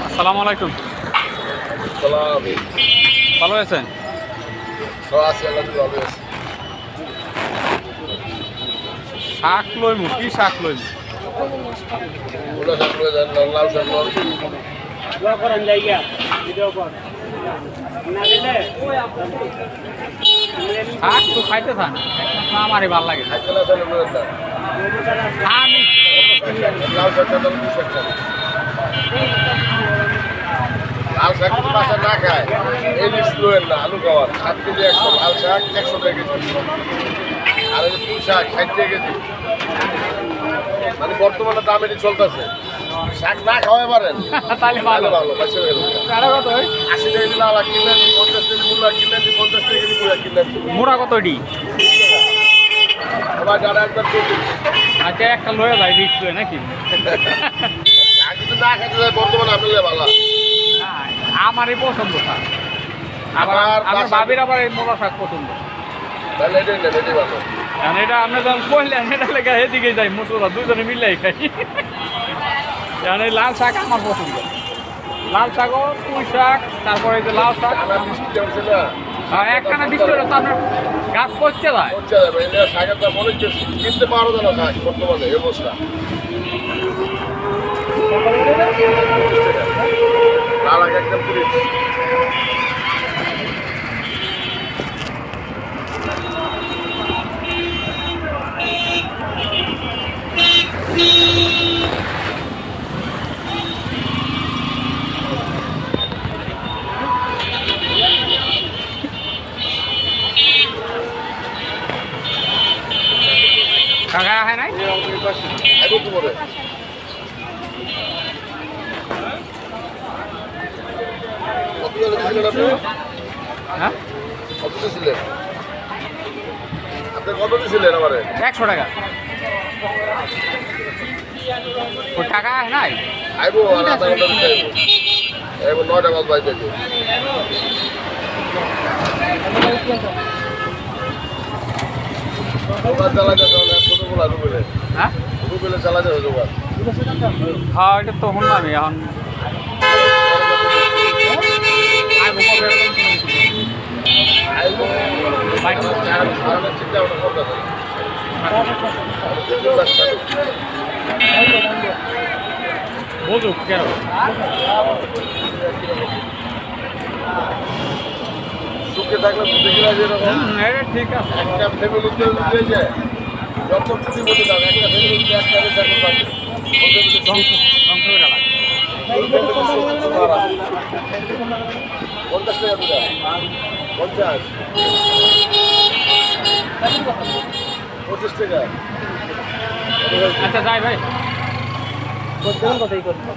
আসসালামু আলাইকুম। ভালো আছেন? শাক লইমু, কি শাক লইমু? শাক তো খাইতে থান, আমারই ভাল লাগে। আমি লাল শাক যদি বাসা না খায় এই রিস্ক লোয়েন না। আলু খাওয়ার 7 কেজি 100, লাল শাক 100 টাকা কেজি, আর এই পুঁই শাক 60 টাকা কেজি। মানে বর্তমানে দাম এটি চলতেছে। শাক না খাওয়াই পারেন তাহলে ভালো। ভালো। 80 টাকা কেজি লাল শাক কিনলেন, 50 টাকা মূলা কিনলেন, 50 টাকা কেজি মূলা কিনলেন। মোড়া কত এটি? আবার যারা একবার 40। আচ্ছা, একটা লয়ে যায়, রিক্স লয়ে নাকি? শাক যদি না খাইতে যায় বর্তমানে আপনাদের ভালো। না, আমারই পছন্দ শাক। আবার আমার ভাবির আবার এই মোড়া শাক পছন্দ। তাহলে এটাই নেন, এটাই ভালো। কারণ এটা আপনি যখন কইলেন এটা লেগে এদিকে যাই, মসুরা দুজনে মিলাই খাই। কারণ এই লাল শাক আমার পছন্দ। লাল শাকও, পুঁই শাক, তারপরে এই যে লাল শাক। একখানা বৃষ্টি হলে তো আপনার গাছ পচতে যায়। শাকের দাম অনেক বেশি, কিনতে পারো না শাক বর্তমানে এই অবস্থা। লাল শাক একদম 30। কাকা হয় নাই? এখন তো বলে হ্যাঁ, কত ছিলেন আপনি? কত ছিলেন আমারে? 100 টাকা। ওই টাকা হয় নাই? আইবো আর আধা ঘন্টা দিতে আইবো। আইবো 9টা বাজ বাইতে আইবো। দোকান চালাতে চালাতে ছোট বলা রুবেলে। হ্যাঁ, রুবেলে চালাতে হবে দোকান। হ্যাঁ, এটা তো শুনলাম এখন। আইবো আর চিন্তা ওটা করতে হবে। বুঝুক কেন? সুখে থাকলে বুঝে গেলে যেরকম এটা ঠিক আছে। একটা ফ্যামিলিতে উঠে যায় যত খুশি বলে দাও, একটা ফ্যামিলিতে একটা বেশি পাবে। সংসার লাগে। 50 টাকা দিলাম, 50, 25 টাকা। আচ্ছা, যাই ভাই। কথাই করতে